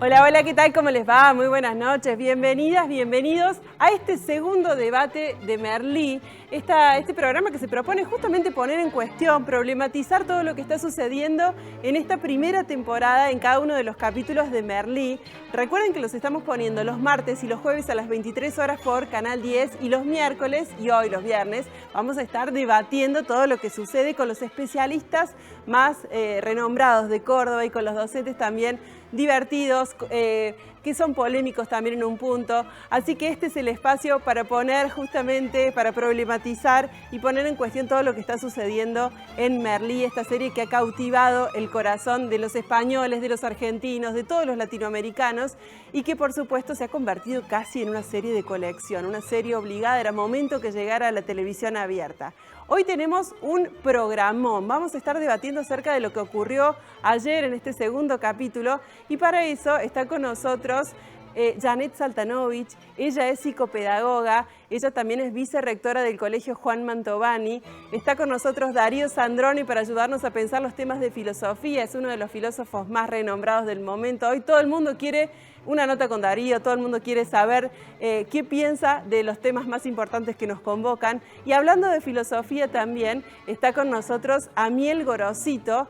Hola, hola, ¿qué tal? ¿Cómo les va? Muy buenas noches, bienvenidas, bienvenidos a este segundo debate de Merlí, este programa que se propone justamente poner en cuestión, problematizar todo lo que está sucediendo en esta primera temporada en cada uno de los capítulos de Merlí. Recuerden que los estamos poniendo los martes y los jueves a las 23 horas por Canal 10 y los miércoles y hoy los viernes vamos a estar debatiendo todo lo que sucede con los especialistas más renombrados de Córdoba y con los docentes también divertidos, que son polémicos también en un punto. Así que este es el espacio para poner justamente, para problematizar y poner en cuestión todo lo que está sucediendo en Merlí, esta serie que ha cautivado el corazón de los españoles, de los argentinos, de todos los latinoamericanos y que por supuesto se ha convertido casi en una serie de colección, una serie obligada. Era momento que llegara a la televisión abierta. Hoy tenemos un programón, vamos a estar debatiendo acerca de lo que ocurrió ayer en este segundo capítulo y para eso está con nosotros Janet Saltanovich. Ella es psicopedagoga, ella también es vicerrectora del Colegio Juan Mantovani. Está con nosotros Darío Sandroni para ayudarnos a pensar los temas de filosofía, es uno de los filósofos más renombrados del momento. Hoy todo el mundo quiere una nota con Darío, todo el mundo quiere saber qué piensa de los temas más importantes que nos convocan. Y hablando de filosofía también, está con nosotros Amiel Gorosito.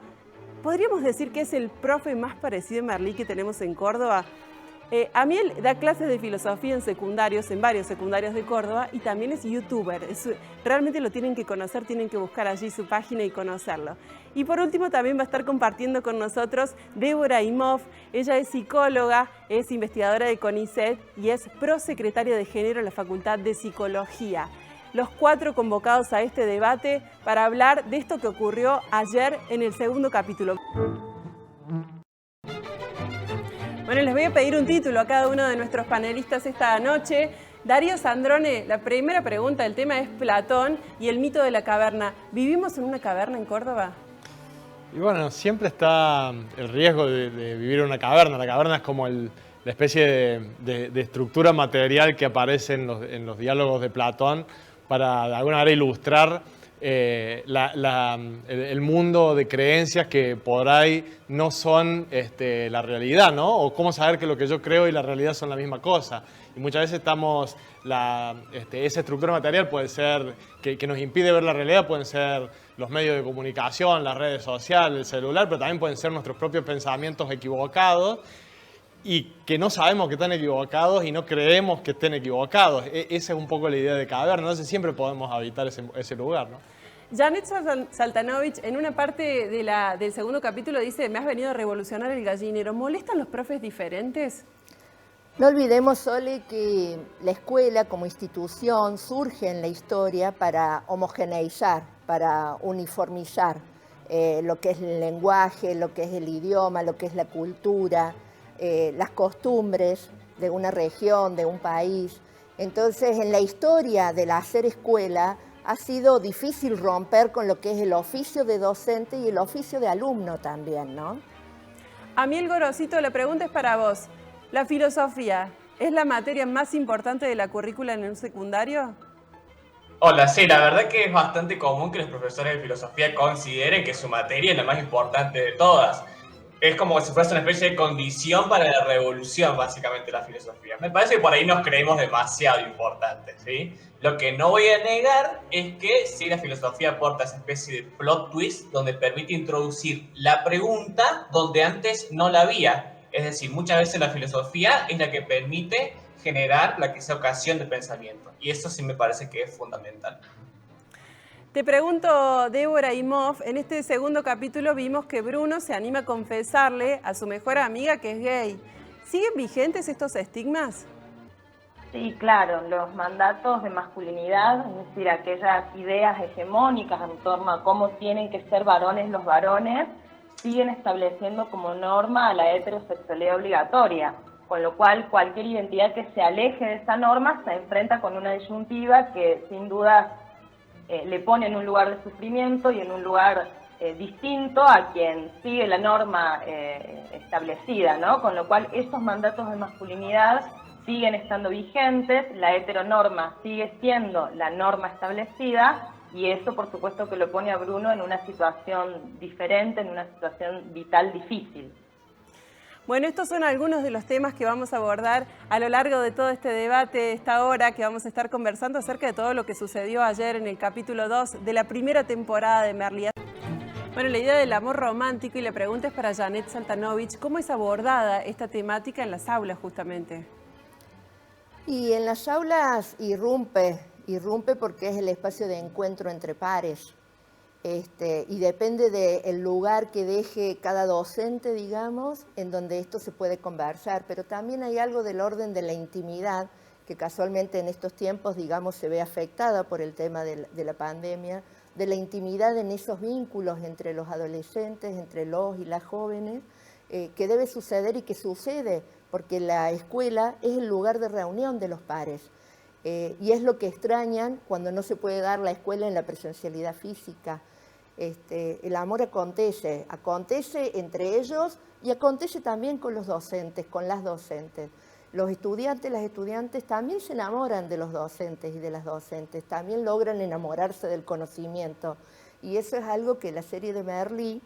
Podríamos decir que es el profe más parecido a Merlí que tenemos en Córdoba. Amiel da clases de filosofía en secundarios, en varios secundarios de Córdoba, y también es youtuber. Realmente lo tienen que conocer, tienen que buscar allí su página y conocerlo. Y por último también va a estar compartiendo con nosotros Débora Imhoff. Ella es psicóloga, es investigadora de CONICET y es prosecretaria de Género en la Facultad de Psicología. Los cuatro convocados a este debate para hablar de esto que ocurrió ayer en el segundo capítulo. Bueno, les voy a pedir un título a cada uno de nuestros panelistas esta noche. Darío Sandrone, la primera pregunta del tema es Platón y el mito de la caverna. ¿Vivimos en una caverna en Córdoba? Y bueno, siempre está el riesgo de vivir en una caverna. La caverna es como la especie de estructura material que aparece en los diálogos de Platón para de alguna manera ilustrar el mundo de creencias que por ahí no son la realidad, ¿no? O cómo saber que lo que yo creo y la realidad son la misma cosa. Y muchas veces esa estructura material puede ser, que nos impide ver la realidad, pueden ser los medios de comunicación, las redes sociales, el celular, pero también pueden ser nuestros propios pensamientos equivocados y que no sabemos que están equivocados y no creemos que estén equivocados. Esa es un poco la idea de caverna, no sé, siempre podemos habitar ese lugar, ¿no? Janet Saltanovich, en una parte del segundo capítulo dice: me has venido a revolucionar el gallinero. ¿Molestan los profes diferentes? No olvidemos, Sole, que la escuela como institución surge en la historia para homogeneizar, para uniformizar lo que es el lenguaje, lo que es el idioma, lo que es la cultura, las costumbres de una región, de un país. Entonces, en la historia del hacer escuela ha sido difícil romper con lo que es el oficio de docente y el oficio de alumno también, ¿no? Amiel Gorosito, la pregunta es para vos. ¿La filosofía es la materia más importante de la currícula en un secundario? Hola, sí, la verdad que es bastante común que los profesores de filosofía consideren que su materia es la más importante de todas. Es como si fuese una especie de condición para la revolución, básicamente, la filosofía. Me parece que por ahí nos creemos demasiado importantes, ¿sí? Lo que no voy a negar es que sí, la filosofía aporta esa especie de plot twist donde permite introducir la pregunta donde antes no la había. Es decir, muchas veces la filosofía es la que permite generar la que sea ocasión de pensamiento. Y eso sí me parece que es fundamental. Te pregunto, Débora Imhoff, en este segundo capítulo vimos que Bruno se anima a confesarle a su mejor amiga que es gay. ¿Siguen vigentes estos estigmas? Sí, claro, los mandatos de masculinidad, es decir, aquellas ideas hegemónicas en torno a cómo tienen que ser varones los varones, siguen estableciendo como norma la heterosexualidad obligatoria, con lo cual cualquier identidad que se aleje de esa norma se enfrenta con una disyuntiva que sin duda le pone en un lugar de sufrimiento y en un lugar distinto a quien sigue la norma establecida, ¿no? Con lo cual esos mandatos de masculinidad siguen estando vigentes, la heteronorma sigue siendo la norma establecida y eso por supuesto que lo pone a Bruno en una situación diferente, en una situación vital difícil. Bueno, estos son algunos de los temas que vamos a abordar a lo largo de todo este debate, esta hora que vamos a estar conversando acerca de todo lo que sucedió ayer en el capítulo 2 de la primera temporada de Merli. Bueno, la idea del amor romántico, y la pregunta es para Janet Saltanovich, ¿cómo es abordada esta temática en las aulas justamente? Y en las aulas irrumpe porque es el espacio de encuentro entre pares. Y depende del lugar que deje cada docente, digamos, en donde esto se puede conversar. Pero también hay algo del orden de la intimidad, que casualmente en estos tiempos, digamos, se ve afectada por el tema de la pandemia, de la intimidad en esos vínculos entre los adolescentes, entre los y las jóvenes, que debe suceder y que sucede, porque la escuela es el lugar de reunión de los pares. Y es lo que extrañan cuando no se puede dar la escuela en la presencialidad física. El amor acontece entre ellos y acontece también con los docentes, con las docentes. Los estudiantes, las estudiantes también se enamoran de los docentes y de las docentes, también logran enamorarse del conocimiento. Y eso es algo que la serie de Merli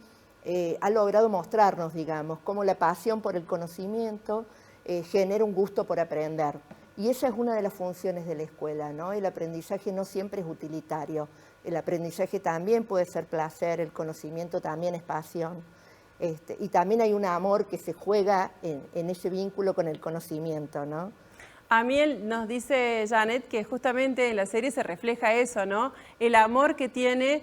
ha logrado mostrarnos, digamos, cómo la pasión por el conocimiento genera un gusto por aprender. Y esa es una de las funciones de la escuela, ¿no? El aprendizaje no siempre es utilitario. El aprendizaje también puede ser placer, el conocimiento también es pasión. Y también hay un amor que se juega en ese vínculo con el conocimiento, ¿no? Amiel, nos dice Janet que justamente en la serie se refleja eso, ¿no? El amor que tiene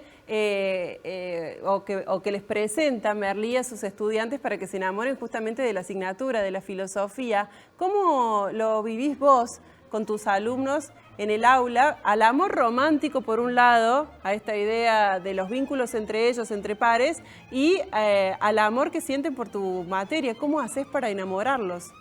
o que les presenta Merli a sus estudiantes para que se enamoren justamente de la asignatura, de la filosofía. ¿Cómo lo vivís vos con tus alumnos en el aula? Al amor romántico, por un lado, a esta idea de los vínculos entre ellos, entre pares, y al amor que sienten por tu materia. ¿Cómo haces para enamorarlos?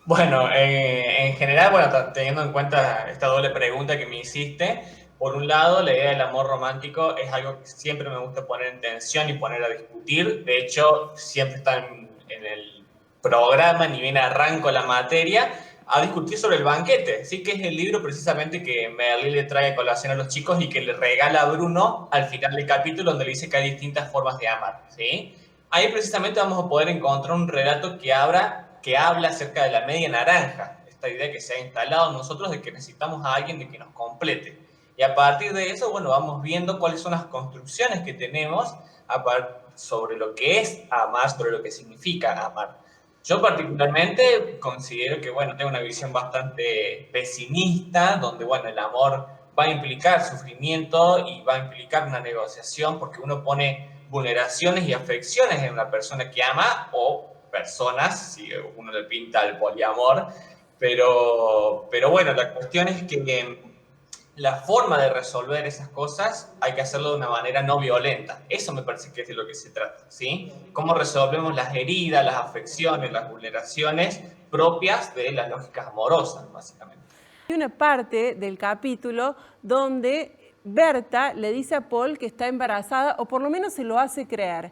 Bueno, en general, bueno, teniendo en cuenta esta doble pregunta que me hiciste, por un lado, la idea del amor romántico es algo que siempre me gusta poner en tensión y poner a discutir. De hecho, siempre está en el programa, ni bien arranco la materia, a discutir sobre el banquete, ¿sí? Que es el libro precisamente que Merli le trae a colación a los chicos y que le regala a Bruno al final del capítulo, donde le dice que hay distintas formas de amar, ¿sí? Ahí precisamente vamos a poder encontrar un relato que habla acerca de la media naranja, esta idea que se ha instalado en nosotros de que necesitamos a alguien de que nos complete. Y a partir de eso, bueno, vamos viendo cuáles son las construcciones que tenemos sobre lo que es amar, sobre lo que significa amar. Yo particularmente considero que, bueno, tengo una visión bastante pesimista, donde, bueno, el amor va a implicar sufrimiento y va a implicar una negociación porque uno pone vulneraciones y afecciones en una persona que ama o personas, si uno le pinta el poliamor, pero bueno, la cuestión es que la forma de resolver esas cosas hay que hacerlo de una manera no violenta. Eso me parece que es de lo que se trata, ¿sí? Cómo resolvemos las heridas, las afecciones, las vulneraciones propias de las lógicas amorosas, básicamente. Hay una parte del capítulo donde Berta le dice a Paul que está embarazada, o por lo menos se lo hace creer.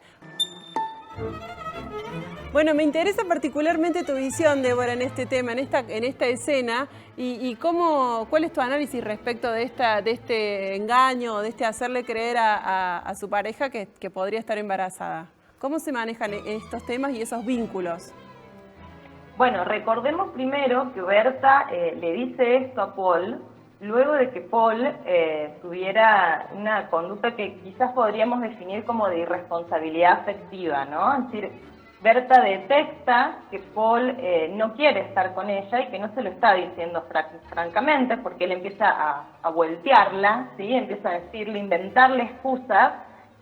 Bueno, me interesa particularmente tu visión, Débora, en este tema, en esta escena, y cuál es tu análisis respecto de este engaño, de este hacerle creer a su pareja que podría estar embarazada. ¿Cómo se manejan estos temas y esos vínculos? Bueno, recordemos primero que Berta le dice esto a Paul luego de que Paul tuviera una conducta que quizás podríamos definir como de irresponsabilidad afectiva, ¿no? Es decir, Berta detecta que Paul no quiere estar con ella y que no se lo está diciendo francamente, porque él empieza a voltearla, ¿sí? Empieza a decirle, inventarle excusas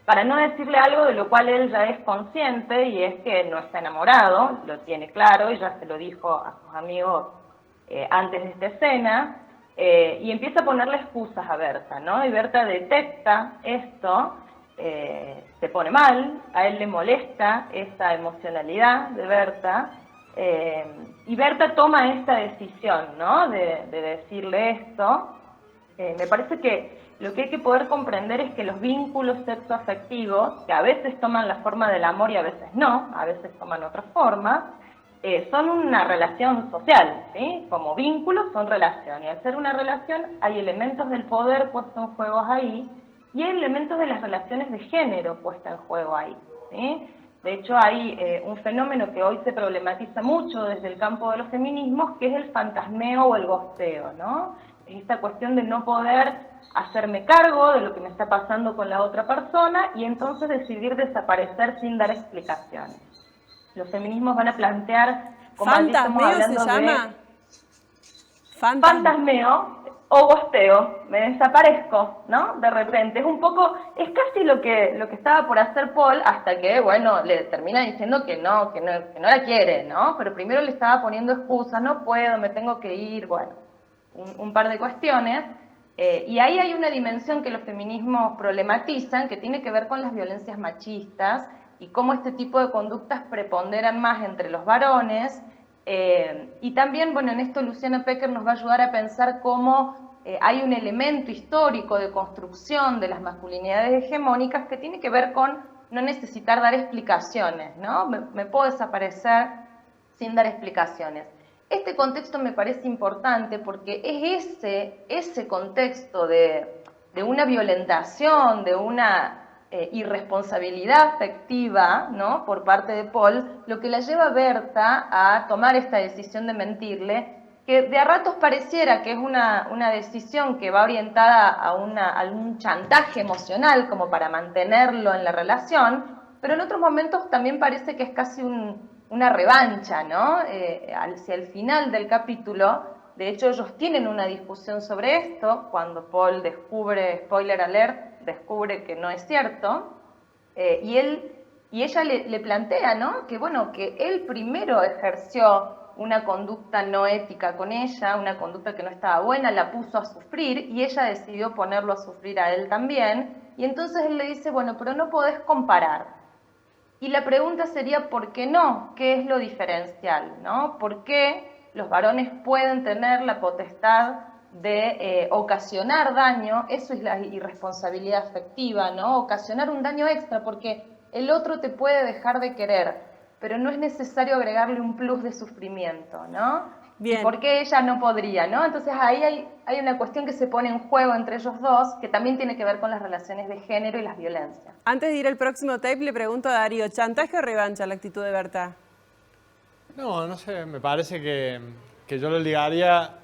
para no decirle algo de lo cual él ya es consciente, y es que no está enamorado, lo tiene claro, y ya se lo dijo a sus amigos antes de esta escena, y empieza a ponerle excusas a Berta, ¿no? Y Berta detecta esto, se pone mal, a él le molesta esa emocionalidad de Berta, y Berta toma esta decisión, ¿no? De decirle esto. Me parece que lo que hay que poder comprender es que los vínculos sexoafectivos, que a veces toman la forma del amor y a veces no, a veces toman otra forma, son una relación social, ¿sí? Como vínculos son relación, y al ser una relación hay elementos del poder puestos en juego ahí, y hay elementos de las relaciones de género puestas en juego ahí, ¿sí? De hecho, hay un fenómeno que hoy se problematiza mucho desde el campo de los feminismos, que es el fantasmeo o el gosteo, ¿no? Es esta cuestión de no poder hacerme cargo de lo que me está pasando con la otra persona y entonces decidir desaparecer sin dar explicaciones. Los feminismos van a plantear, como allí estamos ¿Fantasmeo hablando se llama? fantasmeo o gosteo, me desaparezco, ¿no? De repente, es un poco, es casi lo que estaba por hacer Paul, hasta que, bueno, le termina diciendo que no la quiere, ¿no? Pero primero le estaba poniendo excusas, no puedo, me tengo que ir, bueno, un par de cuestiones, y ahí hay una dimensión que los feminismos problematizan, que tiene que ver con las violencias machistas, y cómo este tipo de conductas preponderan más entre los varones, y también, bueno, en esto Luciana Pecker nos va a ayudar a pensar cómo hay un elemento histórico de construcción de las masculinidades hegemónicas que tiene que ver con no necesitar dar explicaciones, ¿no? Me puedo desaparecer sin dar explicaciones. Este contexto me parece importante porque es ese contexto de una violentación, de una irresponsabilidad afectiva, ¿no?, por parte de Paul, lo que la lleva a Berta a tomar esta decisión de mentirle, que de a ratos pareciera que es una decisión que va orientada a un chantaje emocional como para mantenerlo en la relación, pero en otros momentos también parece que es casi una revancha, ¿no? Hacia el final del capítulo, de hecho ellos tienen una discusión sobre esto, cuando Paul descubre, spoiler alert, descubre que no es cierto, y ella le plantea, ¿no?, que bueno, que él primero ejerció una conducta no ética con ella, una conducta que no estaba buena, la puso a sufrir y ella decidió ponerlo a sufrir a él también, y entonces él le dice, bueno, pero no podés comparar. Y la pregunta sería, ¿por qué no? ¿Qué es lo diferencial, no? ¿Por qué los varones pueden tener la potestad de ocasionar daño? Eso es la irresponsabilidad afectiva, ¿no? Ocasionar un daño extra, porque el otro te puede dejar de querer, pero no es necesario agregarle un plus de sufrimiento, ¿no? Bien. ¿Y por qué ella no podría, no? Entonces ahí hay una cuestión que se pone en juego entre ellos dos, que también tiene que ver con las relaciones de género y las violencias. Antes de ir al próximo tape, le pregunto a Darío, ¿chantaje o revancha la actitud de Berta? No sé, me parece que yo lo ligaría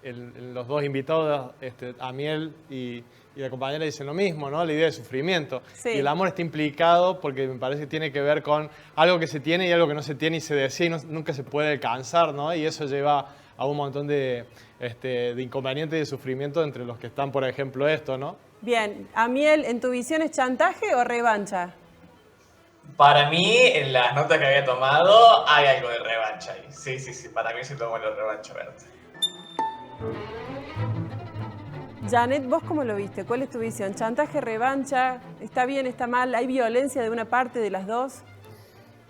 los dos invitados, Amiel y la compañera dicen lo mismo, ¿no? La idea de sufrimiento. Sí. Y el amor está implicado porque me parece que tiene que ver con algo que se tiene y algo que no se tiene y se desea y nunca se puede alcanzar, ¿no? Y eso lleva a un montón de inconvenientes y de sufrimiento entre los que están, por ejemplo, esto, ¿no? Bien, Amiel, ¿en tu visión es chantaje o revancha? Para mí, en las notas que había tomado, hay algo de revancha ahí. Sí, para mí se tomó la revancha, Berta. Janet, ¿vos cómo lo viste? ¿Cuál es tu visión? ¿Chantaje, revancha? ¿Está bien, está mal? ¿Hay violencia de una parte, de las dos?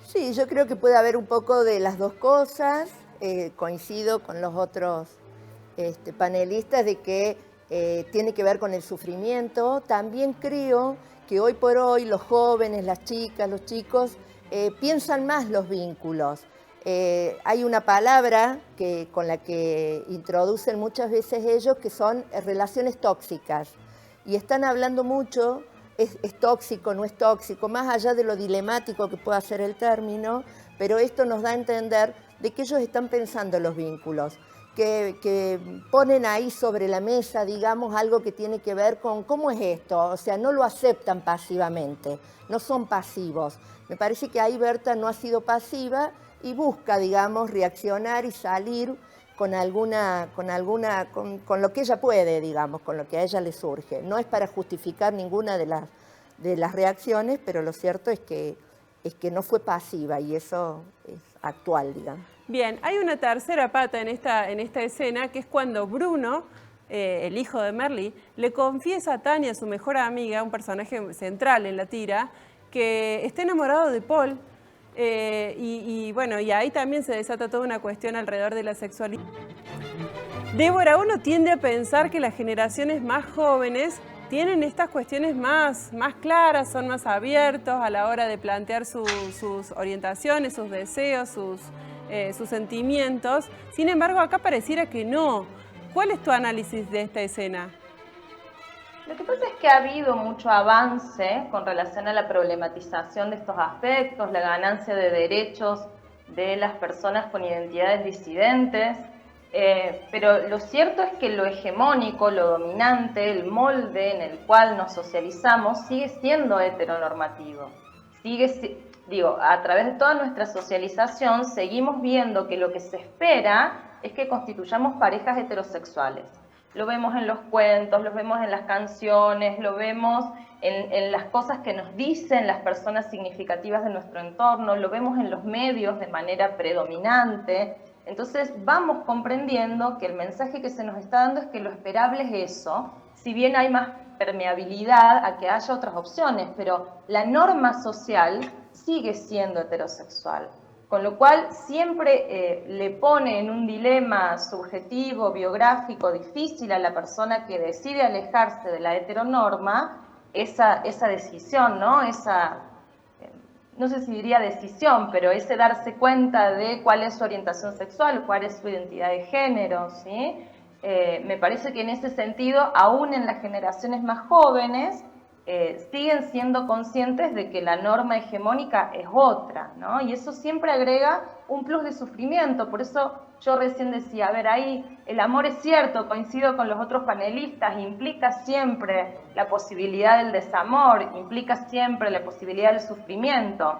Sí, yo creo que puede haber un poco de las dos cosas. Coincido con los otros panelistas de que tiene que ver con el sufrimiento. También creo que hoy por hoy los jóvenes, las chicas, los chicos piensan más los vínculos. Hay una palabra con la que introducen muchas veces ellos que son relaciones tóxicas y están hablando mucho, es tóxico, no es tóxico, más allá de lo dilemático que pueda ser el término, pero esto nos da a entender de que ellos están pensando los vínculos, que ponen ahí sobre la mesa, digamos, algo que tiene que ver con cómo es esto, o sea, no lo aceptan pasivamente, no son pasivos. Me parece que ahí Berta no ha sido pasiva y busca, digamos, reaccionar y salir con lo que ella puede, digamos, con lo que a ella le surge. No es para justificar ninguna de las reacciones, pero lo cierto es que no fue pasiva y eso es actual, digamos. Bien, hay una tercera pata en esta escena, que es cuando Bruno, el hijo de Merlí, le confiesa a Tania, su mejor amiga, un personaje central en la tira, que está enamorado de Paul. Bueno, y ahí también se desata toda una cuestión alrededor de la sexualidad. Débora, uno tiende a pensar que las generaciones más jóvenes tienen estas cuestiones más claras, son más abiertos a la hora de plantear sus orientaciones, sus deseos, sus sentimientos. Sin embargo, acá pareciera que no. ¿Cuál es tu análisis de esta escena? Lo que pasa es que ha habido mucho avance con relación a la problematización de estos aspectos, la ganancia de derechos de las personas con identidades disidentes, pero lo cierto es que lo hegemónico, lo dominante, el molde en el cual nos socializamos sigue siendo heteronormativo. A través de toda nuestra socialización seguimos viendo que lo que se espera es que constituyamos parejas heterosexuales. Lo vemos en los cuentos, lo vemos en las canciones, lo vemos en las cosas que nos dicen las personas significativas de nuestro entorno, lo vemos en los medios de manera predominante. Entonces vamos comprendiendo que el mensaje que se nos está dando es que lo esperable es eso, si bien hay más permeabilidad a que haya otras opciones, pero la norma social sigue siendo heterosexual. Con lo cual siempre le pone en un dilema subjetivo, biográfico, difícil a la persona que decide alejarse de la heteronorma esa decisión, ¿no? No sé si diría decisión, pero ese darse cuenta de cuál es su orientación sexual, cuál es su identidad de género, ¿sí? Me parece que en ese sentido, aún en las generaciones más jóvenes, siguen siendo conscientes de que la norma hegemónica es otra, ¿no? Y eso siempre agrega un plus de sufrimiento. Por eso yo recién decía, a ver, ahí el amor es cierto, coincido con los otros panelistas, implica siempre la posibilidad del desamor, implica siempre la posibilidad del sufrimiento,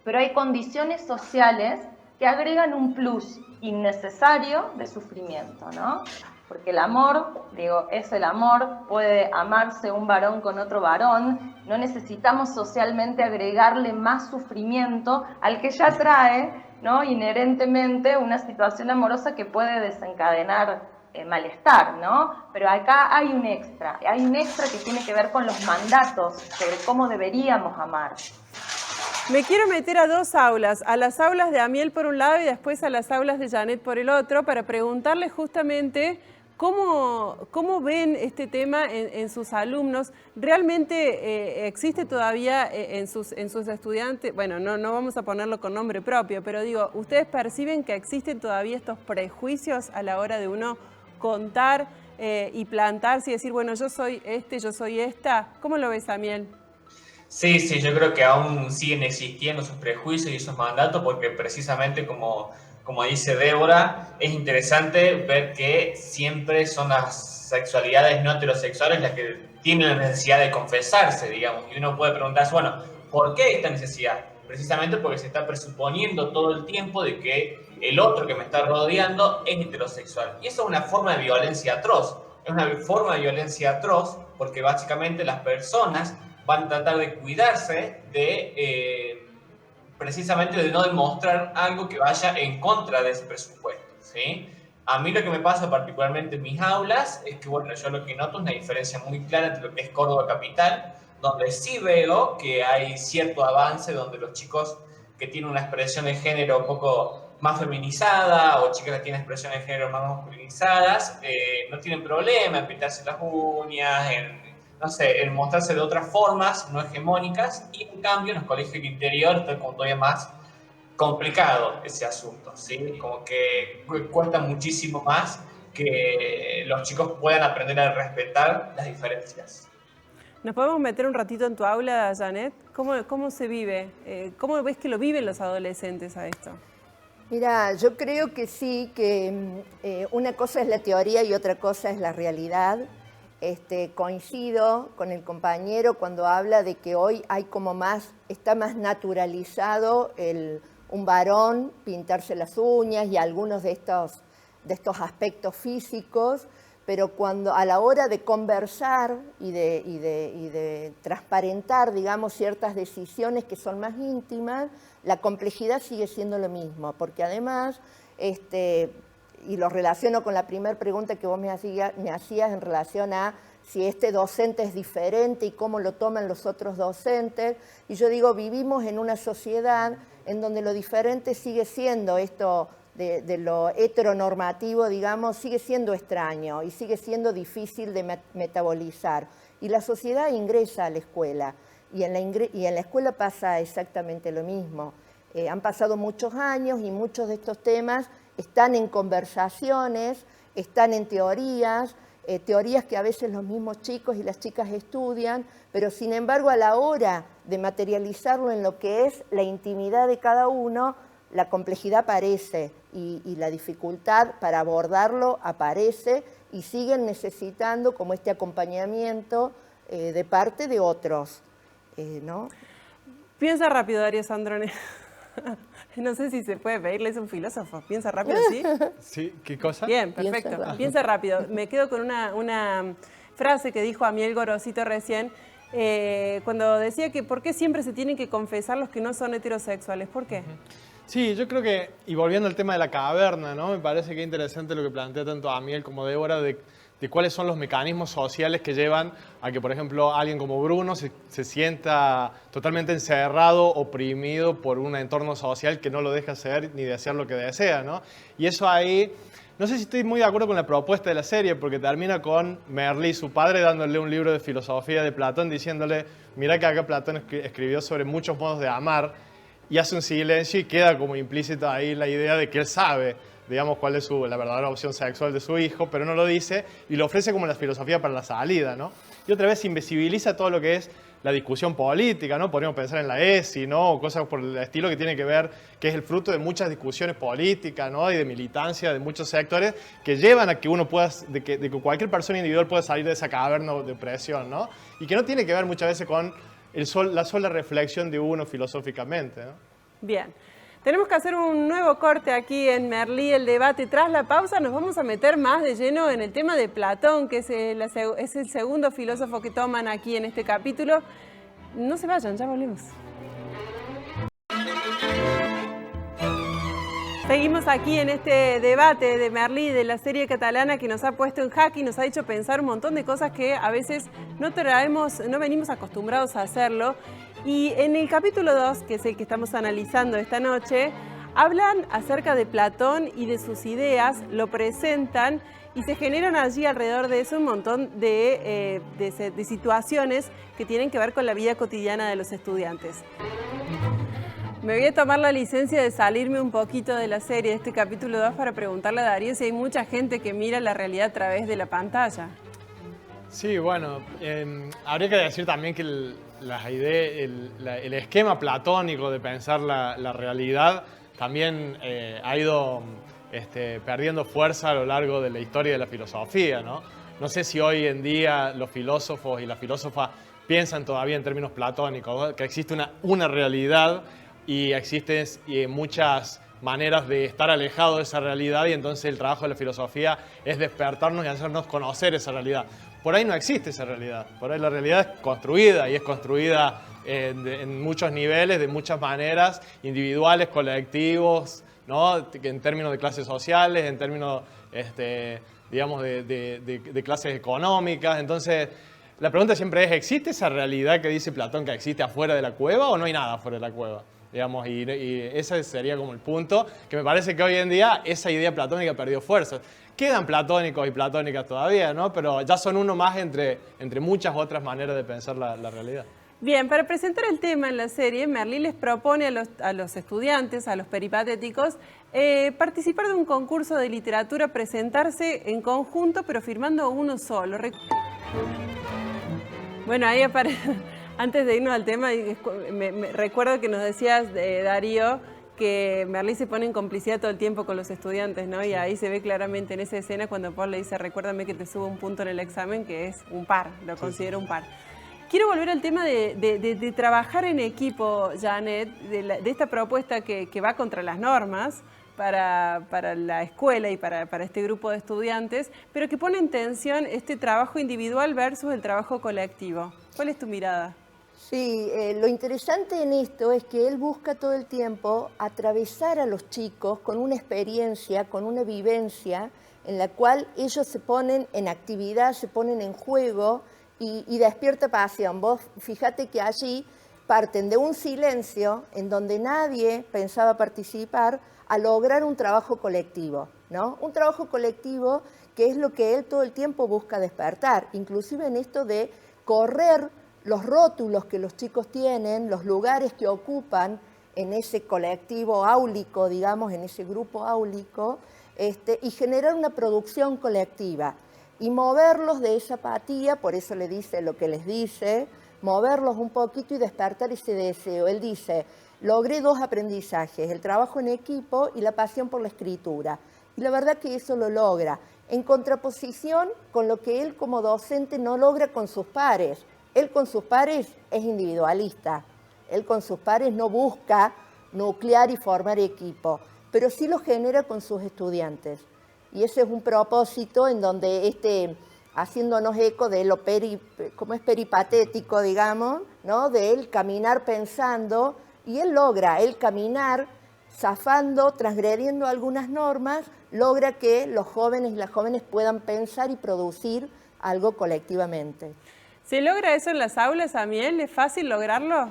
pero hay condiciones sociales que agregan un plus innecesario de sufrimiento, ¿no? Porque el amor, es el amor, puede amarse un varón con otro varón, no necesitamos socialmente agregarle más sufrimiento al que ya trae, ¿no? Inherentemente una situación amorosa que puede desencadenar malestar, ¿no? Pero acá hay un extra que tiene que ver con los mandatos sobre cómo deberíamos amar. Me quiero meter a dos aulas, a las aulas de Amiel por un lado y después a las aulas de Janet por el otro, para preguntarle justamente ¿cómo ven este tema en sus alumnos? ¿Realmente existe todavía en sus estudiantes? Bueno, no vamos a ponerlo con nombre propio, pero digo, ¿ustedes perciben que existen todavía estos prejuicios a la hora de uno contar y plantarse y decir, bueno, yo soy yo soy esta? ¿Cómo lo ves, Amiel? Sí, yo creo que aún siguen existiendo esos prejuicios y esos mandatos porque precisamente como dice Débora, es interesante ver que siempre son las sexualidades no heterosexuales las que tienen la necesidad de confesarse, digamos, y uno puede preguntarse, bueno, ¿por qué esta necesidad? Precisamente porque se está presuponiendo todo el tiempo de que el otro que me está rodeando es heterosexual. Y eso es una forma de violencia atroz. Es una forma de violencia atroz porque básicamente las personas van a tratar de cuidarse precisamente de no demostrar algo que vaya en contra de ese presupuesto, ¿sí? A mí lo que me pasa particularmente en mis aulas es que, bueno, yo lo que noto es una diferencia muy clara entre lo que es Córdoba Capital, donde sí veo que hay cierto avance, donde los chicos que tienen una expresión de género un poco más feminizada o chicas que tienen expresiones de género más masculinizadas, no tienen problema en pintarse las uñas, en mostrarse de otras formas no hegemónicas, y en cambio en los colegios del interior está como todavía más complicado ese asunto, ¿sí? Como que cuesta muchísimo más que los chicos puedan aprender a respetar las diferencias. ¿Nos podemos meter un ratito en tu aula, Janet? ¿Cómo se vive? ¿Cómo ves que lo viven los adolescentes a esto? Mira, yo creo que sí, que una cosa es la teoría y otra cosa es la realidad. Coincido con el compañero cuando habla de que hoy hay está más naturalizado un varón pintarse las uñas y algunos de estos aspectos físicos, pero cuando a la hora de conversar y de transparentar, digamos, ciertas decisiones que son más íntimas, la complejidad sigue siendo lo mismo, porque además, y lo relaciono con la primera pregunta que vos me hacías en relación a si este docente es diferente y cómo lo toman los otros docentes. Y yo digo, vivimos en una sociedad en donde lo diferente sigue siendo esto de lo heteronormativo, digamos, sigue siendo extraño y sigue siendo difícil de metabolizar. Y la sociedad ingresa a la escuela y en la escuela pasa exactamente lo mismo. Han pasado muchos años y muchos de estos temas están en conversaciones, están en teorías, teorías que a veces los mismos chicos y las chicas estudian, pero sin embargo a la hora de materializarlo en lo que es la intimidad de cada uno, la complejidad aparece y la dificultad para abordarlo aparece y siguen necesitando como este acompañamiento de parte de otros, ¿no? Piensa rápido, Darío Sandrone. No sé si se puede pedirle, es un filósofo. Piensa rápido, ¿sí? Sí, ¿qué cosa? Bien, perfecto. Piensa rápido. Me quedo con una frase que dijo Amiel Gorosito recién, cuando decía que ¿por qué siempre se tienen que confesar los que no son heterosexuales? ¿Por qué? Sí, yo creo que, y volviendo al tema de la caverna, ¿no? Me parece que es interesante lo que plantea tanto Amiel como Débora de cuáles son los mecanismos sociales que llevan a que, por ejemplo, alguien como Bruno se sienta totalmente encerrado, oprimido por un entorno social que no lo deja hacer ni de hacer lo que desea, ¿no? Y eso ahí, no sé si estoy muy de acuerdo con la propuesta de la serie, porque termina con Merlí, su padre, dándole un libro de filosofía de Platón, diciéndole, mira que acá Platón escribió sobre muchos modos de amar, y hace un silencio y queda como implícita ahí la idea de que él sabe, digamos, cuál es la verdadera opción sexual de su hijo, pero no lo dice y lo ofrece como la filosofía para la salida, ¿no? Y otra vez invisibiliza todo lo que es la discusión política, ¿no? Podríamos pensar en la ESI, ¿no? O cosas por el estilo que tiene que ver, que es el fruto de muchas discusiones políticas, ¿no? Y de militancia de muchos sectores que llevan a que uno pueda, de que cualquier persona individual pueda salir de esa caverna de opresión, ¿no? Y que no tiene que ver muchas veces con la sola reflexión de uno filosóficamente, ¿no? Bien. Tenemos que hacer un nuevo corte aquí en Merlí, el debate. Tras la pausa nos vamos a meter más de lleno en el tema de Platón, que es el segundo filósofo que toman aquí en este capítulo. No se vayan, ya volvemos. Seguimos aquí en este debate de Merlí, de la serie catalana que nos ha puesto en jaque y nos ha hecho pensar un montón de cosas que a veces no venimos acostumbrados a hacerlo. Y en el capítulo 2, que es el que estamos analizando esta noche, hablan acerca de Platón y de sus ideas, lo presentan y se generan allí alrededor de eso un montón de situaciones que tienen que ver con la vida cotidiana de los estudiantes. Me voy a tomar la licencia de salirme un poquito de la serie de este capítulo 2 para preguntarle a Darío si hay mucha gente que mira la realidad a través de la pantalla. Sí, bueno, habría que decir también que el esquema platónico de pensar la realidad también ha ido perdiendo fuerza a lo largo de la historia de la filosofía, ¿no? No sé si hoy en día los filósofos y las filósofas piensan todavía en términos platónicos, ¿no? Que existe una realidad y existen muchas maneras de estar alejado de esa realidad y entonces el trabajo de la filosofía es despertarnos y hacernos conocer esa realidad. Por ahí no existe esa realidad, por ahí la realidad es construida y es construida en muchos niveles, de muchas maneras, individuales, colectivos, ¿no? En términos de clases sociales, en términos, digamos, de clases económicas. Entonces, la pregunta siempre es, ¿existe esa realidad que dice Platón que existe afuera de la cueva o no hay nada afuera de la cueva? Digamos, y ese sería como el punto, que me parece que hoy en día esa idea platónica perdió fuerza. Quedan platónicos y platónicas todavía, ¿no? Pero ya son uno más entre muchas otras maneras de pensar la realidad. Bien, para presentar el tema en la serie, Merlí les propone a los estudiantes, a los peripatéticos, participar de un concurso de literatura, presentarse en conjunto, pero firmando uno solo. Bueno, ahí aparece... Antes de irnos al tema, me recuerdo que nos decías, Darío, que Merlí se pone en complicidad todo el tiempo con los estudiantes, ¿no? Y ahí se ve claramente en esa escena cuando Paul le dice, recuérdame que te subo un punto en el examen, que es un par, lo considero un par. Quiero volver al tema de trabajar en equipo, Janet, de esta propuesta que va contra las normas para la escuela y para este grupo de estudiantes, pero que pone en tensión este trabajo individual versus el trabajo colectivo. ¿Cuál es tu mirada? Sí, lo interesante en esto es que él busca todo el tiempo atravesar a los chicos con una experiencia, con una vivencia en la cual ellos se ponen en actividad, se ponen en juego y despierta pasión. Vos fíjate que allí parten de un silencio en donde nadie pensaba participar a lograr un trabajo colectivo, ¿no? Un trabajo colectivo que es lo que él todo el tiempo busca despertar, inclusive en esto de correr los rótulos que los chicos tienen, los lugares que ocupan en ese colectivo áulico, digamos, en ese grupo áulico, y generar una producción colectiva. y moverlos de esa apatía, por eso le dice lo que les dice, moverlos un poquito y despertar ese deseo. Él dice, logré 2 aprendizajes, el trabajo en equipo y la pasión por la escritura. Y la verdad que eso lo logra, en contraposición con lo que él como docente no logra con sus pares. Él con sus pares es individualista, él con sus pares no busca nuclear y formar equipo, pero sí lo genera con sus estudiantes. Y ese es un propósito en donde haciéndonos eco de lo como es peripatético, digamos, ¿no? De él caminar pensando, y él logra, él caminar zafando, transgrediendo algunas normas, logra que los jóvenes y las jóvenes puedan pensar y producir algo colectivamente. ¿Se logra eso en las aulas, Amiel? ¿Es fácil lograrlo?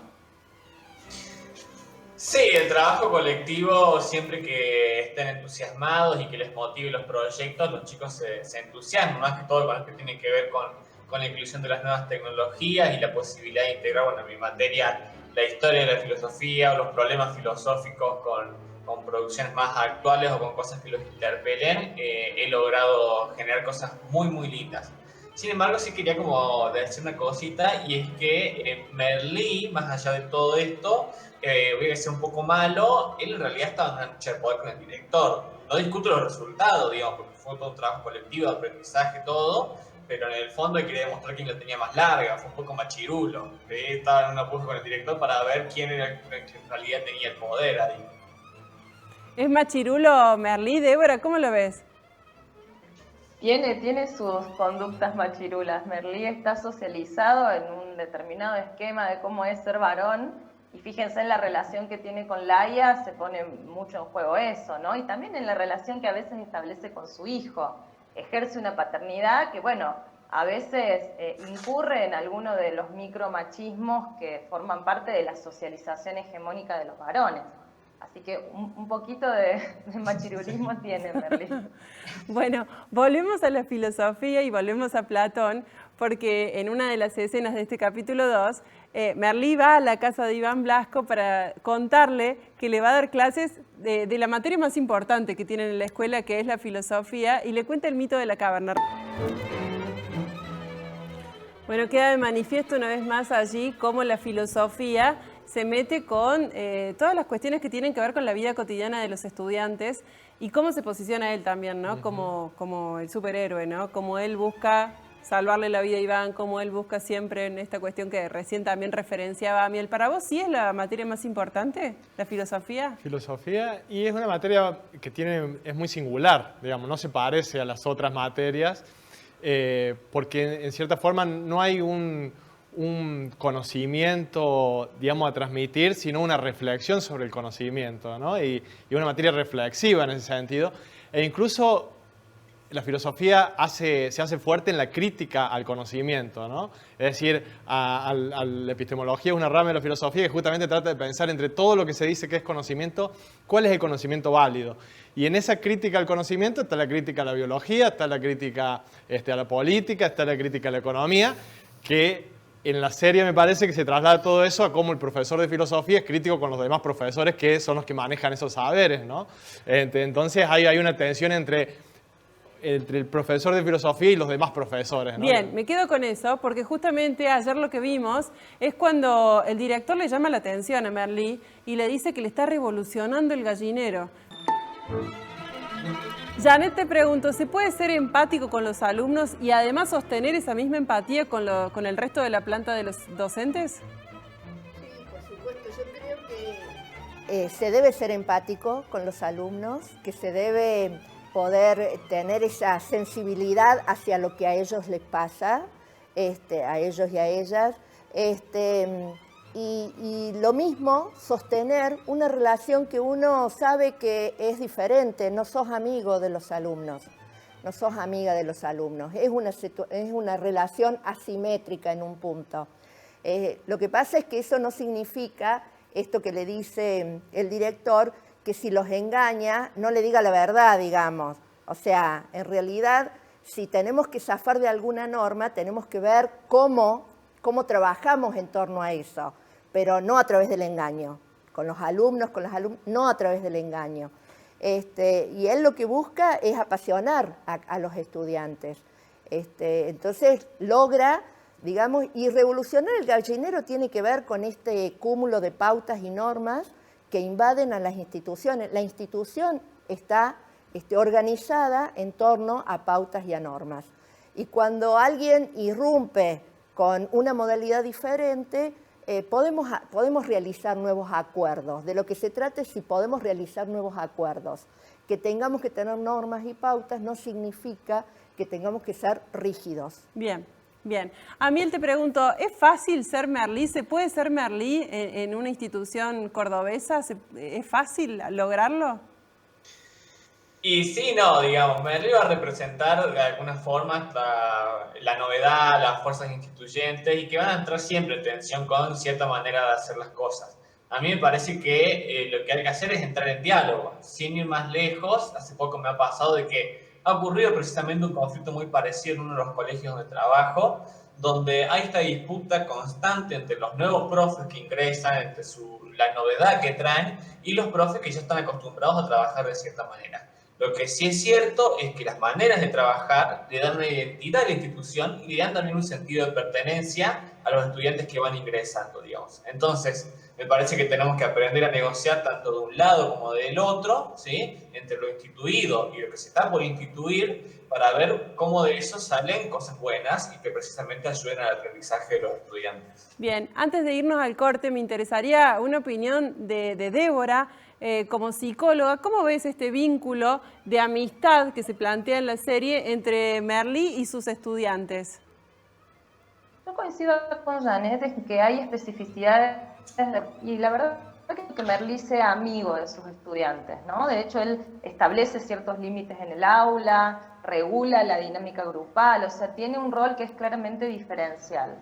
Sí, el trabajo colectivo, siempre que estén entusiasmados y que les motive los proyectos, los chicos se entusiasman, más que todo con lo que tiene que ver con la inclusión de las nuevas tecnologías y la posibilidad de integrar, bueno, en mi materia, la historia de la filosofía o los problemas filosóficos con producciones más actuales o con cosas que los interpelen. He logrado generar cosas muy, muy lindas. Sin embargo, sí quería como decir una cosita, y es que Merlí, más allá de todo esto, voy a ser un poco malo, él en realidad estaba en una lucha de poder con el director. No discuto los resultados, digamos, porque fue todo un trabajo colectivo, de aprendizaje, todo, pero en el fondo él quería demostrar quién la tenía más larga, fue un poco machirulo. Estaba en una puja con el director para ver quién era el que en realidad tenía el poder ahí. ¿Es machirulo Merlí? Débora, ¿cómo lo ves? Tiene sus conductas machirulas. Merlí está socializado en un determinado esquema de cómo es ser varón, y fíjense en la relación que tiene con Laia, se pone mucho en juego eso, ¿no? Y también en la relación que a veces establece con su hijo. Ejerce una paternidad que, bueno, a veces incurre en alguno de los micromachismos que forman parte de la socialización hegemónica de los varones. Así que un poquito de machirulismo tiene Merlí. Bueno, volvemos a la filosofía y volvemos a Platón, porque en una de las escenas de este capítulo 2, Merlí va a la casa de Iván Blasco para contarle que le va a dar clases de la materia más importante que tienen en la escuela, que es la filosofía, y le cuenta el mito de la caverna. Bueno, queda de manifiesto una vez más allí cómo la filosofía se mete con todas las cuestiones que tienen que ver con la vida cotidiana de los estudiantes y cómo se posiciona él también, ¿no? Como el superhéroe, ¿no? Como él busca salvarle la vida a Iván, como él busca siempre en esta cuestión que recién también referenciaba a Amiel. ¿Para vos sí es la materia más importante, la filosofía? Filosofía, y es una materia que es muy singular, digamos, no se parece a las otras materias, porque en cierta forma no hay un conocimiento, digamos, a transmitir, sino una reflexión sobre el conocimiento, ¿no? Y una materia reflexiva en ese sentido. E incluso la filosofía se hace fuerte en la crítica al conocimiento, ¿no? Es decir, a la epistemología es una rama de la filosofía que justamente trata de pensar entre todo lo que se dice que es conocimiento, cuál es el conocimiento válido. Y en esa crítica al conocimiento está la crítica a la biología, está la crítica a la política, está la crítica a la economía, que en la serie me parece que se traslada todo eso a cómo el profesor de filosofía es crítico con los demás profesores que son los que manejan esos saberes, ¿no? Entonces hay una tensión entre el profesor de filosofía y los demás profesores, ¿no? Bien, me quedo con eso, porque justamente ayer lo que vimos es cuando el director le llama la atención a Merlí y le dice que le está revolucionando el gallinero. Janet, te pregunto, ¿se puede ser empático con los alumnos y además sostener esa misma empatía con el resto de la planta de los docentes? Sí, por supuesto. Yo creo que se debe ser empático con los alumnos, que se debe poder tener esa sensibilidad hacia lo que a ellos les pasa, a ellos y a ellas. Y lo mismo, sostener una relación que uno sabe que es diferente. No sos amigo de los alumnos, no sos amiga de los alumnos. Es una relación asimétrica en un punto. Lo que pasa es que eso no significa, esto que le dice el director, que si los engaña, no le diga la verdad, digamos. O sea, en realidad, si tenemos que zafar de alguna norma, tenemos que ver cómo trabajamos en torno a eso, pero no a través del engaño. Con los alumnos, no a través del engaño. Y él lo que busca es apasionar a los estudiantes. Entonces logra, digamos, y revolucionar el gallinero tiene que ver con este cúmulo de pautas y normas que invaden a las instituciones. La institución está organizada en torno a pautas y a normas. Y cuando alguien irrumpe con una modalidad diferente, podemos realizar nuevos acuerdos. De lo que se trata es si podemos realizar nuevos acuerdos. Que tengamos que tener normas y pautas no significa que tengamos que ser rígidos. Bien, bien. Amiel, te pregunto, ¿es fácil ser Merlí? ¿Se puede ser Merlí en una institución cordobesa? ¿Es fácil lograrlo? Y sí, no, digamos, Merlí va a representar de alguna forma la novedad, las fuerzas instituyentes y que van a entrar siempre en tensión con cierta manera de hacer las cosas. A mí me parece que lo que hay que hacer es entrar en diálogo, sin ir más lejos. Hace poco me ha pasado de que ha ocurrido precisamente un conflicto muy parecido en uno de los colegios de trabajo, donde hay esta disputa constante entre los nuevos profes que ingresan, entre la novedad que traen y los profes que ya están acostumbrados a trabajar de cierta manera. Lo que sí es cierto es que las maneras de trabajar le dan una identidad a la institución y le dan también un sentido de pertenencia a los estudiantes que van ingresando, digamos. Entonces, me parece que tenemos que aprender a negociar tanto de un lado como del otro, ¿sí? Entre lo instituido y lo que se está por instituir, para ver cómo de eso salen cosas buenas y que precisamente ayuden al aprendizaje de los estudiantes. Bien, antes de irnos al corte, me interesaría una opinión de Débora. Como psicóloga, ¿cómo ves este vínculo de amistad que se plantea en la serie entre Merlí y sus estudiantes? Yo coincido con Janet en que hay especificidades y la verdad es que Merlí sea amigo de sus estudiantes, ¿no? De hecho, él establece ciertos límites en el aula, regula la dinámica grupal, o sea, tiene un rol que es claramente diferencial.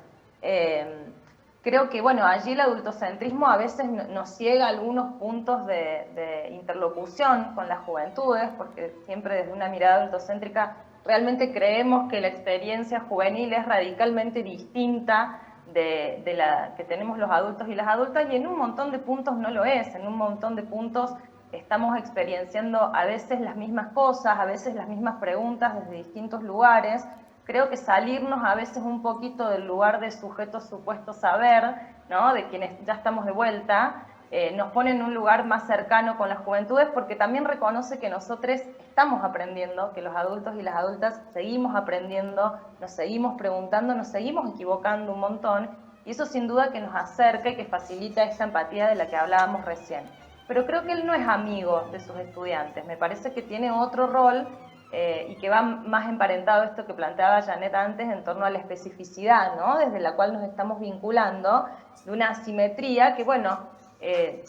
Creo que, bueno, allí el adultocentrismo a veces nos ciega algunos puntos de interlocución con las juventudes, porque siempre desde una mirada adultocéntrica realmente creemos que la experiencia juvenil es radicalmente distinta de la que tenemos los adultos y las adultas, y en un montón de puntos no lo es. En un montón de puntos estamos experienciando a veces las mismas cosas, a veces las mismas preguntas desde distintos lugares. Creo que salirnos a veces un poquito del lugar de sujeto supuesto saber, ¿no? De quienes ya estamos de vuelta, nos pone en un lugar más cercano con las juventudes, porque también reconoce que nosotros estamos aprendiendo, que los adultos y las adultas seguimos aprendiendo, nos seguimos preguntando, nos seguimos equivocando un montón, y eso sin duda que nos acerca y que facilita esta empatía de la que hablábamos recién. Pero creo que él no es amigo de sus estudiantes, me parece que tiene otro rol y que va más emparentado a esto que planteaba Janet antes en torno a la especificidad, ¿no? Desde la cual nos estamos vinculando, de una asimetría que, bueno,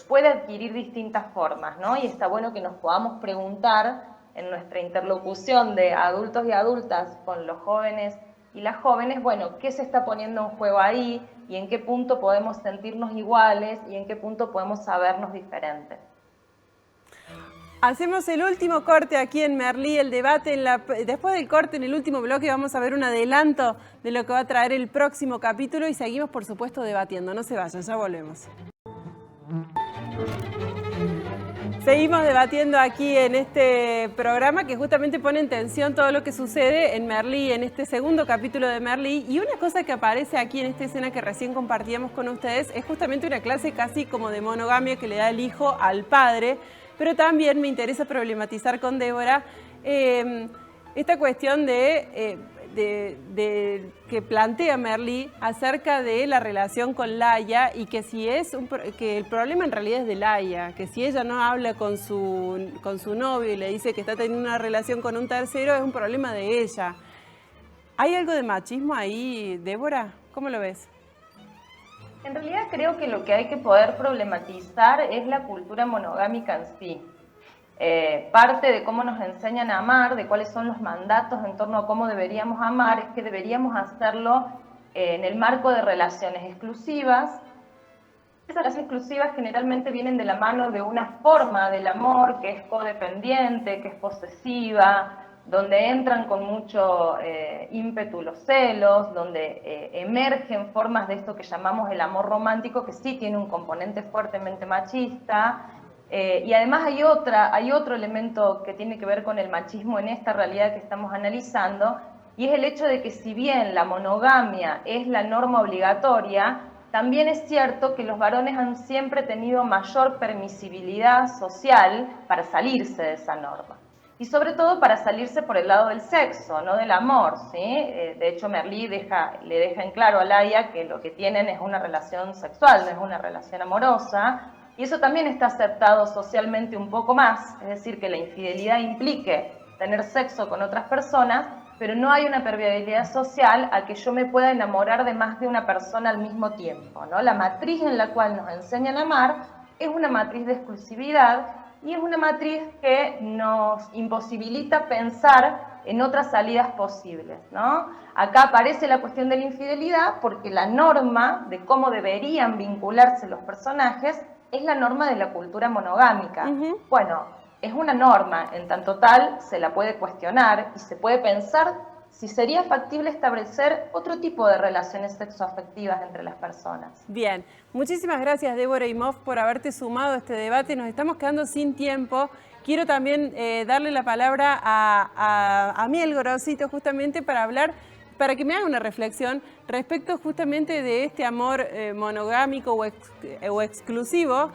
puede adquirir distintas formas, ¿no? Y está bueno que nos podamos preguntar en nuestra interlocución de adultos y adultas con los jóvenes y las jóvenes, bueno, ¿qué se está poniendo en juego ahí? Y en qué punto podemos sentirnos iguales y en qué punto podemos sabernos diferentes. Hacemos el último corte aquí en Merlí, el debate. Después del corte, en el último bloque, vamos a ver un adelanto de lo que va a traer el próximo capítulo y seguimos, por supuesto, debatiendo. No se vayan, ya volvemos. Seguimos debatiendo aquí en este programa que justamente pone en tensión todo lo que sucede en Merlí, en este segundo capítulo de Merlí. Y una cosa que aparece aquí en esta escena que recién compartíamos con ustedes es justamente una clase casi como de monogamia que le da el hijo al padre. Pero también me interesa problematizar con Débora esta cuestión que plantea Merlí acerca de la relación con Laia y que que el problema en realidad es de Laia, que si ella no habla con su novio y le dice que está teniendo una relación con un tercero, es un problema de ella. ¿Hay algo de machismo ahí, Débora? ¿Cómo lo ves? En realidad creo que lo que hay que poder problematizar es la cultura monogámica en sí. Parte de cómo nos enseñan a amar, de cuáles son los mandatos en torno a cómo deberíamos amar, es que deberíamos hacerlo en el marco de relaciones exclusivas. Esas relaciones exclusivas generalmente vienen de la mano de una forma del amor que es codependiente, que es posesiva, donde entran con mucho ímpetu los celos, donde emergen formas de esto que llamamos el amor romántico, que sí tiene un componente fuertemente machista. Y además hay otro elemento que tiene que ver con el machismo en esta realidad que estamos analizando, y es el hecho de que si bien la monogamia es la norma obligatoria, también es cierto que los varones han siempre tenido mayor permisibilidad social para salirse de esa norma. Y sobre todo para salirse por el lado del sexo, no del amor, ¿sí? De hecho, Merlí le deja en claro a Laia que lo que tienen es una relación sexual, no es una relación amorosa, y eso también está aceptado socialmente un poco más, es decir, que la infidelidad implique tener sexo con otras personas, pero no hay una permeabilidad social a que yo me pueda enamorar de más de una persona al mismo tiempo, ¿no? La matriz en la cual nos enseñan a amar es una matriz de exclusividad y es una matriz que nos imposibilita pensar en otras salidas posibles, ¿no? Acá aparece la cuestión de la infidelidad porque la norma de cómo deberían vincularse los personajes es la norma de la cultura monogámica. Bueno, es una norma, en tanto tal se la puede cuestionar y se puede pensar si sería factible establecer otro tipo de relaciones sexoafectivas entre las personas. Bien, muchísimas gracias Débora Imhoff por haberte sumado a este debate. Nos estamos quedando sin tiempo. Quiero también darle la palabra a Miel Gorosito justamente para hablar, para que me haga una reflexión respecto justamente de este amor monogámico o exclusivo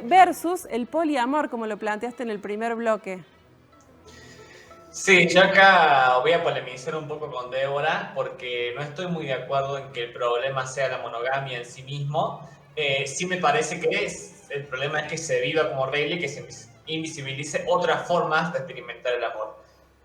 versus el poliamor, como lo planteaste en el primer bloque. Sí, yo acá voy a polemizar un poco con Débora porque no estoy muy de acuerdo en que el problema sea la monogamia en sí mismo. Sí me parece que el problema es que se viva como regla y que se invisibilice otras formas de experimentar el amor.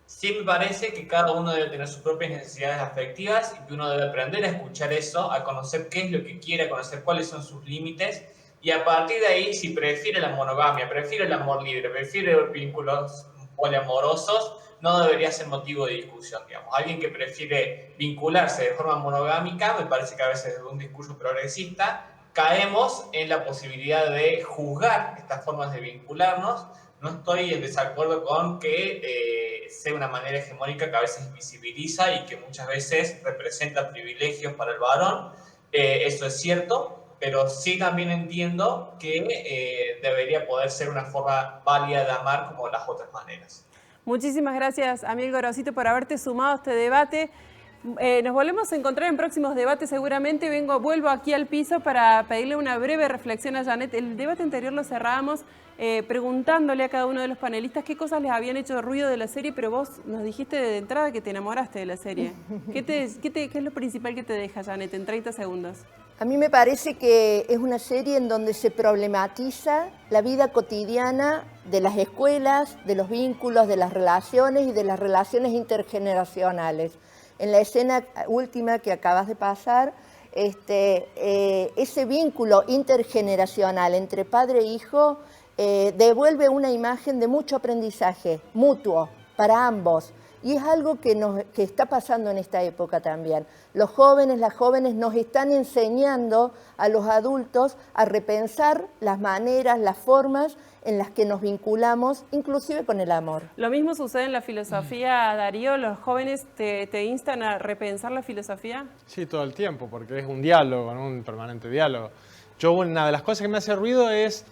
Sí me parece que cada uno debe tener sus propias necesidades afectivas y que uno debe aprender a escuchar eso, a conocer qué es lo que quiere, a conocer cuáles son sus límites y a partir de ahí, si prefiere la monogamia, prefiere el amor libre, prefiere los vínculos poliamorosos, no debería ser motivo de discusión, digamos. Alguien que prefiere vincularse de forma monogámica, me parece que a veces desde un discurso progresista, caemos en la posibilidad de juzgar estas formas de vincularnos. No estoy en desacuerdo con que sea una manera hegemónica que a veces invisibiliza y que muchas veces representa privilegios para el varón. Eso es cierto, pero sí también entiendo que debería poder ser una forma válida de amar como las otras maneras. Muchísimas gracias, Amiel Gorosito, por haberte sumado a este debate. Nos volvemos a encontrar en próximos debates seguramente. Vuelvo aquí al piso para pedirle una breve reflexión a Janet. El debate anterior lo cerramos preguntándole a cada uno de los panelistas qué cosas les habían hecho ruido de la serie, pero vos nos dijiste de entrada que te enamoraste de la serie. ¿Qué es lo principal que te deja, Janet, en 30 segundos? A mí me parece que es una serie en donde se problematiza la vida cotidiana de las escuelas, de los vínculos, de las relaciones y de las relaciones intergeneracionales. En la escena última que acabas de pasar, ese vínculo intergeneracional entre padre e hijo devuelve una imagen de mucho aprendizaje mutuo para ambos. Y es algo que está pasando en esta época también. Los jóvenes, las jóvenes nos están enseñando a los adultos a repensar las maneras, las formas en las que nos vinculamos, inclusive con el amor. Lo mismo sucede en la filosofía, Darío. ¿Los jóvenes te instan a repensar la filosofía? Sí, todo el tiempo, porque es un diálogo, ¿no? Un permanente diálogo. Una de las cosas que me hace ruido es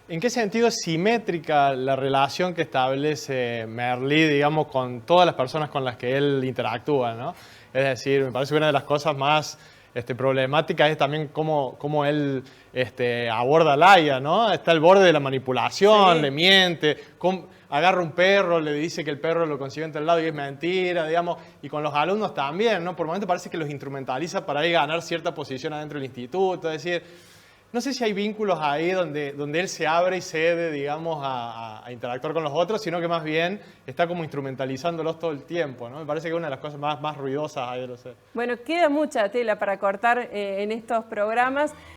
en qué sentido es simétrica la relación que establece Merlí, digamos, con todas las personas con las que él interactúa, ¿no? Es decir, me parece que una de las cosas más problemáticas es también cómo él aborda a Laia, ¿no? Está al borde de la manipulación, sí. Le miente, agarra un perro, le dice que el perro lo consiguió en tal lado y es mentira, digamos, y con los alumnos también, ¿no? Por momentos parece que los instrumentaliza para ahí ganar cierta posición adentro del instituto, es decir, no sé si hay vínculos ahí donde él se abre y cede, digamos, a interactuar con los otros, sino que más bien está como instrumentalizándolos todo el tiempo, ¿no? Me parece que es una de las cosas más ruidosas ahí de los seres. Bueno, queda mucha tela para cortar en estos programas.